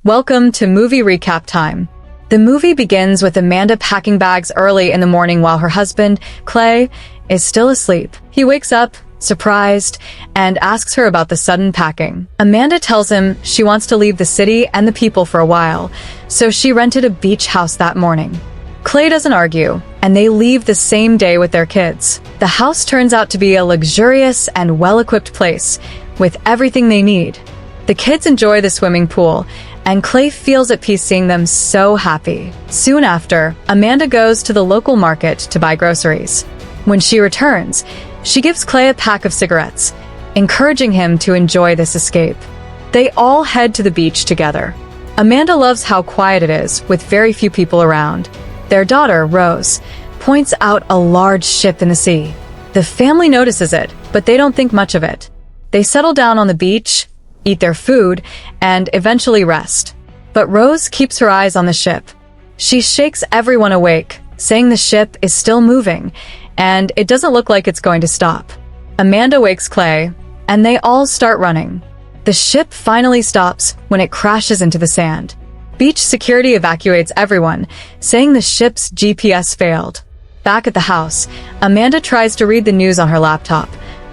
Welcome to movie recap time. The movie begins with Amanda packing bags early in the morning while her husband, Clay, is still asleep. He wakes up, surprised, and asks her about the sudden packing. Amanda tells him she wants to leave the city and the people for a while, so she rented a beach house that morning. Clay doesn't argue, and they leave the same day with their kids. The house turns out to be a luxurious and well-equipped place, with everything they need. The kids enjoy the swimming pool, and Clay feels at peace seeing them so happy. Soon after, Amanda goes to the local market to buy groceries. When she returns, she gives Clay a pack of cigarettes, encouraging him to enjoy this escape. They all head to the beach together. Amanda loves how quiet it is, with very few people around. Their daughter, Rose, points out a large ship in the sea. The family notices it, but they don't think much of it. They settle down on the beach, eat their food, and eventually rest. But Rose keeps her eyes on the ship. She shakes everyone awake, saying the ship is still moving, and it doesn't look like it's going to stop. Amanda wakes Clay, and they all start running. The ship finally stops when it crashes into the sand. Beach security evacuates everyone, saying the ship's GPS failed. Back at the house, Amanda tries to read the news on her laptop,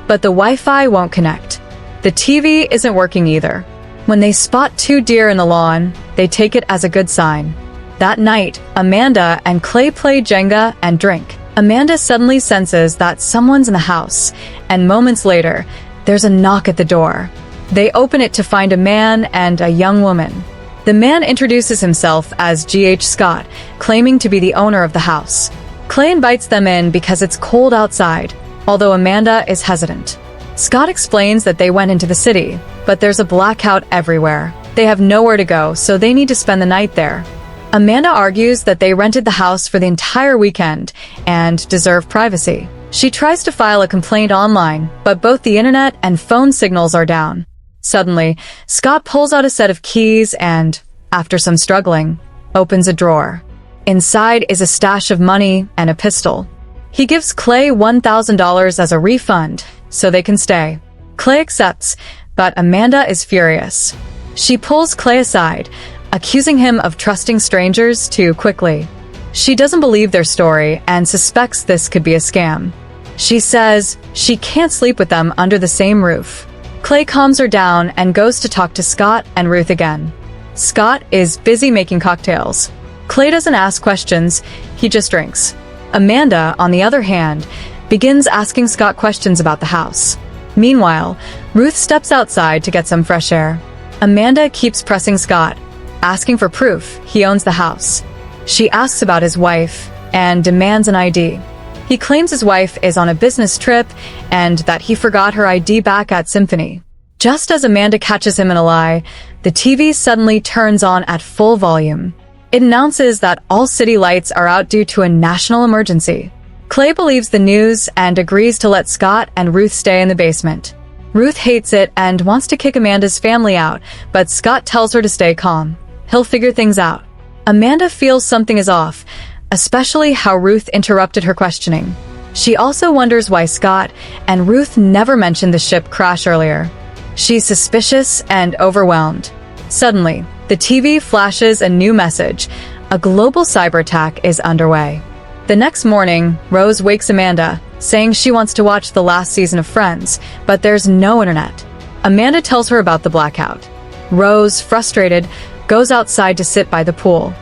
but the Wi-Fi won't connect. The TV isn't working either. When they spot two deer in the lawn, they take it as a good sign. That night, Amanda and Clay play Jenga and drink. Amanda suddenly senses that someone's in the house, and moments later, there's a knock at the door. They open it to find a man and a young woman. The man introduces himself as G.H. Scott, claiming to be the owner of the house. Clay invites them in because it's cold outside, although Amanda is hesitant. Scott explains that they went into the city, but there's a blackout everywhere. They have nowhere to go, so they need to spend the night there. Amanda argues that they rented the house for the entire weekend and deserve privacy. She tries to file a complaint online, but both the internet and phone signals are down. Suddenly, Scott pulls out a set of keys and, after some struggling, opens a drawer. Inside is a stash of money and a pistol. He gives Clay $1,000 as a refund, so they can stay. Clay accepts, but Amanda is furious. She pulls Clay aside, accusing him of trusting strangers too quickly. She doesn't believe their story and suspects this could be a scam. She says she can't sleep with them under the same roof. Clay calms her down and goes to talk to Scott and Ruth again. Scott is busy making cocktails. Clay doesn't ask questions, he just drinks. Amanda, on the other hand, begins asking Scott questions about the house. Meanwhile, Ruth steps outside to get some fresh air. Amanda keeps pressing Scott, asking for proof he owns the house. She asks about his wife and demands an ID. He claims his wife is on a business trip and that he forgot her ID back at Symphony. Just as Amanda catches him in a lie, the TV suddenly turns on at full volume. It announces that all city lights are out due to a national emergency. Clay believes the news and agrees to let Scott and Ruth stay in the basement. Ruth hates it and wants to kick Amanda's family out, but Scott tells her to stay calm. He'll figure things out. Amanda feels something is off, especially how Ruth interrupted her questioning. She also wonders why Scott and Ruth never mentioned the ship crash earlier. She's suspicious and overwhelmed. Suddenly, the TV flashes a new message. A global cyber attack is underway. The next morning, Rose wakes Amanda, saying she wants to watch the last season of Friends, but there's no internet. Amanda tells her about the blackout. Rose, frustrated, goes outside to sit by the pool.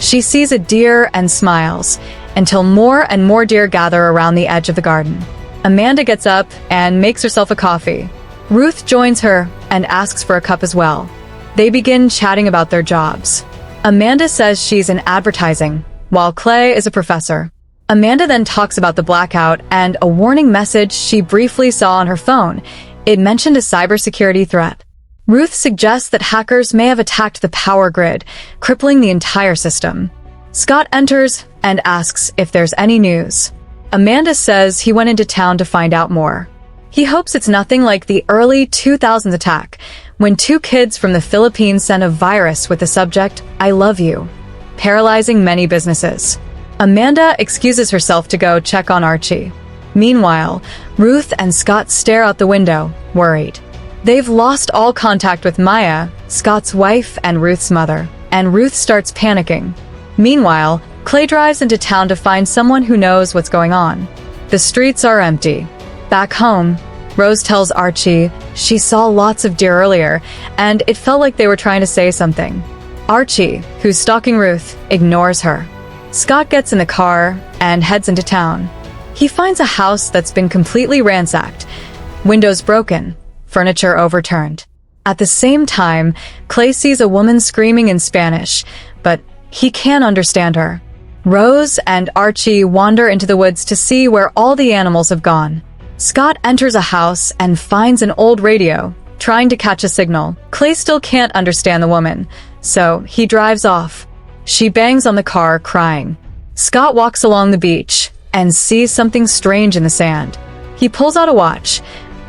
She sees a deer and smiles, until more and more deer gather around the edge of the garden. Amanda gets up and makes herself a coffee. Ruth joins her and asks for a cup as well. They begin chatting about their jobs. Amanda says she's in advertising, while Clay is a professor. Amanda then talks about the blackout and a warning message she briefly saw on her phone. It mentioned a cybersecurity threat. Ruth suggests that hackers may have attacked the power grid, crippling the entire system. Scott enters and asks if there's any news. Amanda says he went into town to find out more. He hopes it's nothing like the early 2000s attack, when two kids from the Philippines sent a virus with the subject, "I love you," paralyzing many businesses. Amanda excuses herself to go check on Archie. Meanwhile, Ruth and Scott stare out the window, worried. They've lost all contact with Maya, Scott's wife and Ruth's mother, and Ruth starts panicking. Meanwhile, Clay drives into town to find someone who knows what's going on. The streets are empty. Back home, Rose tells Archie she saw lots of deer earlier, and it felt like they were trying to say something. Archie, who's stalking Ruth, ignores her. Scott gets in the car and heads into town. He finds a house that's been completely ransacked, windows broken, furniture overturned. At the same time, Clay sees a woman screaming in Spanish, but he can't understand her. Rose and Archie wander into the woods to see where all the animals have gone. Scott enters a house and finds an old radio, trying to catch a signal. Clay still can't understand the woman, so he drives off. She bangs on the car, crying. Scott walks along the beach and sees something strange in the sand. He pulls out a watch,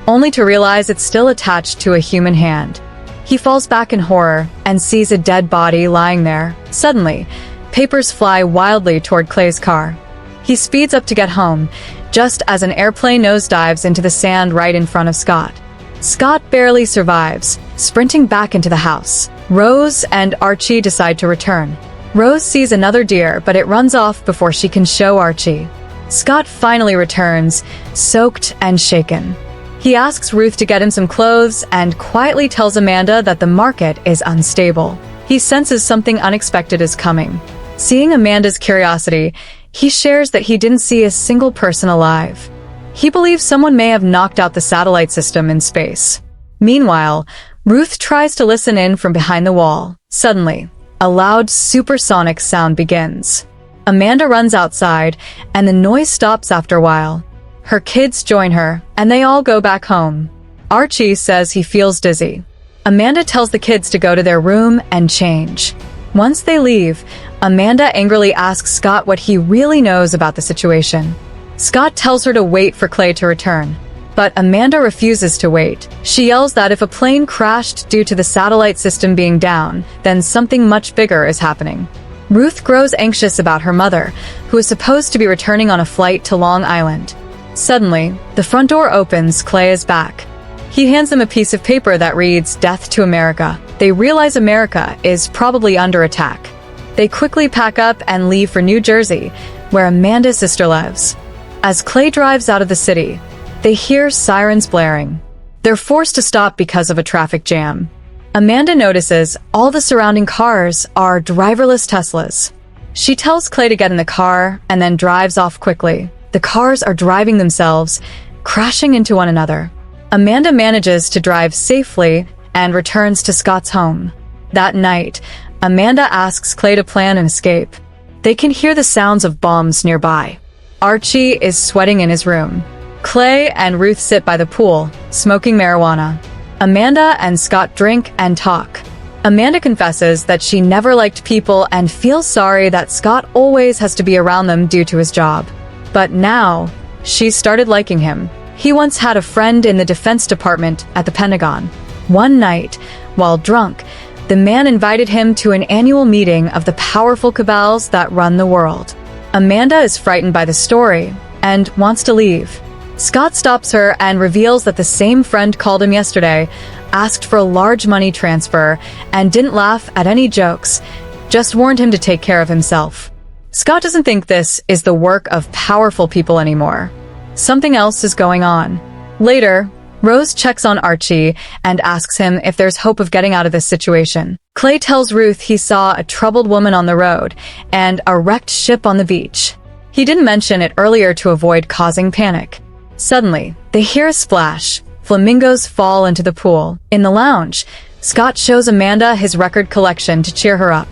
only to realize it's still attached to a human hand. He falls back in horror and sees a dead body lying there. Suddenly, papers fly wildly toward Clay's car. He speeds up to get home, just as an airplane nosedives into the sand right in front of Scott. Scott barely survives, sprinting back into the house. Rose and Archie decide to return. Rose sees another deer, but it runs off before she can show Archie. Scott finally returns, soaked and shaken. He asks Ruth to get him some clothes and quietly tells Amanda that the market is unstable. He senses something unexpected is coming. Seeing Amanda's curiosity, he shares that he didn't see a single person alive. He believes someone may have knocked out the satellite system in space. Meanwhile, Ruth tries to listen in from behind the wall. Suddenly, a loud supersonic sound begins. Amanda runs outside, and the noise stops after a while. Her kids join her, and they all go back home. Archie says he feels dizzy. Amanda tells the kids to go to their room and change. Once they leave, Amanda angrily asks Scott what he really knows about the situation. Scott tells her to wait for Clay to return, but Amanda refuses to wait. She yells that if a plane crashed due to the satellite system being down, then something much bigger is happening. Ruth grows anxious about her mother, who is supposed to be returning on a flight to Long Island. Suddenly, the front door opens. Clay is back. He hands them a piece of paper that reads, "Death to America." They realize America is probably under attack. They quickly pack up and leave for New Jersey, where Amanda's sister lives. As Clay drives out of the city, they hear sirens blaring. They're forced to stop because of a traffic jam. Amanda notices all the surrounding cars are driverless Teslas. She tells Clay to get in the car and then drives off quickly. The cars are driving themselves, crashing into one another. Amanda manages to drive safely and returns to Scott's home. That night, Amanda asks Clay to plan an escape. They can hear the sounds of bombs nearby. Archie is sweating in his room. Clay and Ruth sit by the pool, smoking marijuana. Amanda and Scott drink and talk. Amanda confesses that she never liked people and feels sorry that Scott always has to be around them due to his job. But now, she's started liking him. He once had a friend in the Defense Department at the Pentagon. One night, while drunk, the man invited him to an annual meeting of the powerful cabals that run the world. Amanda is frightened by the story and wants to leave. Scott stops her and reveals that the same friend called him yesterday, asked for a large money transfer, and didn't laugh at any jokes, just warned him to take care of himself. Scott doesn't think this is the work of powerful people anymore. Something else is going on. Later, Rose checks on Archie and asks him if there's hope of getting out of this situation. Clay tells Ruth he saw a troubled woman on the road and a wrecked ship on the beach. He didn't mention it earlier to avoid causing panic. Suddenly, they hear a splash. Flamingos fall into the pool. In the lounge, Scott shows Amanda his record collection to cheer her up.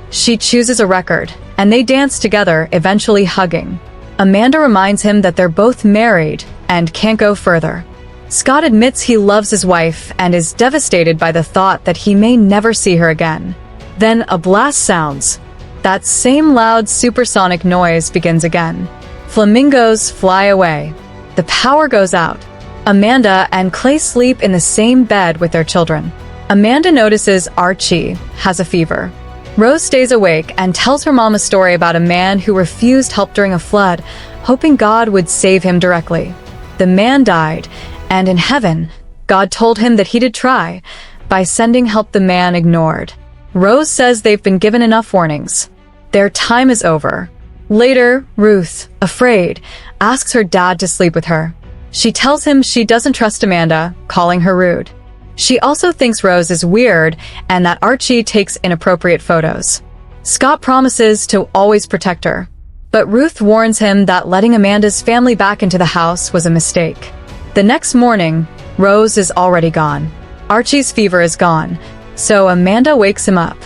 She chooses a record, and they dance together, eventually hugging. Amanda reminds him that they're both married and can't go further. Scott admits he loves his wife and is devastated by the thought that he may never see her again. Then a blast sounds. That same loud supersonic noise begins again. Flamingos fly away. The power goes out. Amanda and Clay sleep in the same bed with their children. Amanda notices Archie has a fever. Rose stays awake and tells her mom a story about a man who refused help during a flood, hoping God would save him directly. The man died, and in heaven, God told him that he did try, by sending help the man ignored. Rose says they've been given enough warnings. Their time is over. Later, Ruth, afraid, asks her dad to sleep with her. She tells him she doesn't trust Amanda, calling her rude. She also thinks Rose is weird and that Archie takes inappropriate photos. Scott promises to always protect her, but Ruth warns him that letting Amanda's family back into the house was a mistake. The next morning, Rose is already gone. Archie's fever is gone, so Amanda wakes him up.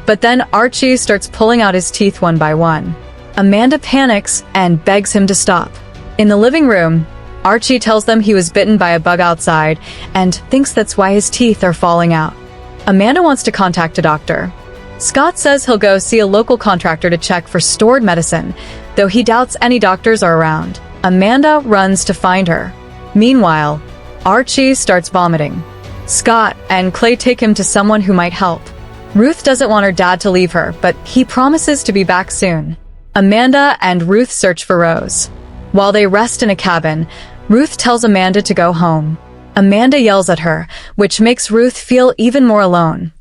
But then Archie starts pulling out his teeth one by one. Amanda panics and begs him to stop. In the living room, Archie tells them he was bitten by a bug outside and thinks that's why his teeth are falling out. Amanda wants to contact a doctor. Scott says he'll go see a local contractor to check for stored medicine, though he doubts any doctors are around. Amanda runs to find her. Meanwhile, Archie starts vomiting. Scott and Clay take him to someone who might help. Ruth doesn't want her dad to leave her, but he promises to be back soon. Amanda and Ruth search for Rose. While they rest in a cabin, Ruth tells Amanda to go home. Amanda yells at her, which makes Ruth feel even more alone,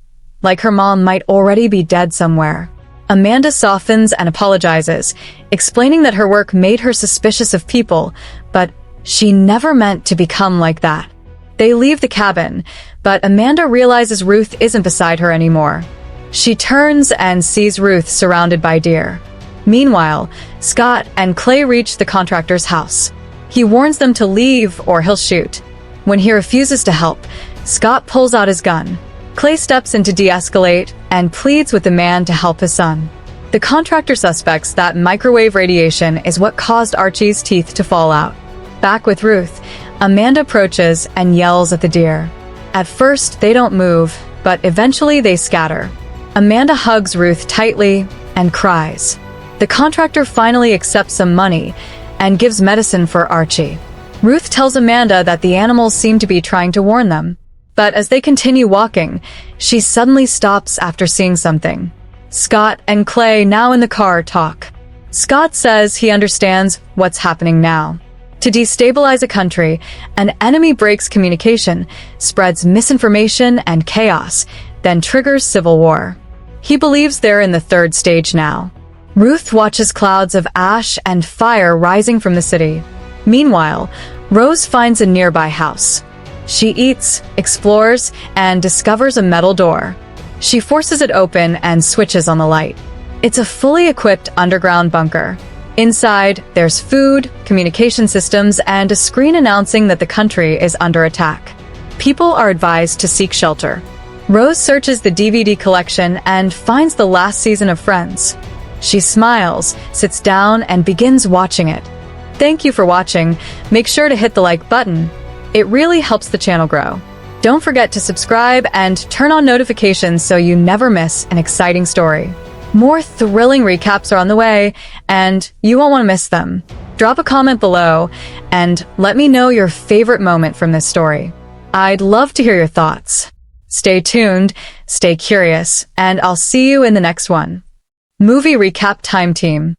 like her mom might already be dead somewhere. Amanda softens and apologizes, explaining that her work made her suspicious of people, but she never meant to become like that. They leave the cabin, but Amanda realizes Ruth isn't beside her anymore. She turns and sees Ruth surrounded by deer. Meanwhile, Scott and Clay reach the contractor's house. He warns them to leave or he'll shoot. When he refuses to help, Scott pulls out his gun. Clay steps in to de-escalate and pleads with the man to help his son. The contractor suspects that microwave radiation is what caused Archie's teeth to fall out. Back with Ruth, Amanda approaches and yells at the deer. At first, they don't move, but eventually they scatter. Amanda hugs Ruth tightly and cries. The contractor finally accepts some money and gives medicine for Archie. Ruth tells Amanda that the animals seem to be trying to warn them. But as they continue walking, she suddenly stops after seeing something. Scott and Clay, now in the car, talk. Scott says he understands what's happening now. To destabilize a country, an enemy breaks communication, spreads misinformation and chaos, then triggers civil war. He believes they're in the third stage now. Ruth watches clouds of ash and fire rising from the city. Meanwhile, Rose finds a nearby house. She eats, explores, and discovers a metal door. She forces it open and switches on the light. It's a fully equipped underground bunker. Inside, there's food, communication systems, and a screen announcing that the country is under attack. People are advised to seek shelter. Rose searches the DVD collection and finds the last season of Friends. She smiles, sits down, and begins watching it. Thank you for watching. Make sure to hit the like button. It really helps the channel grow. Don't forget to subscribe and turn on notifications so you never miss an exciting story. More thrilling recaps are on the way, and you won't want to miss them. Drop a comment below and let me know your favorite moment from this story. I'd love to hear your thoughts. Stay tuned, stay curious, and I'll see you in the next one. Movie Recap Time Team.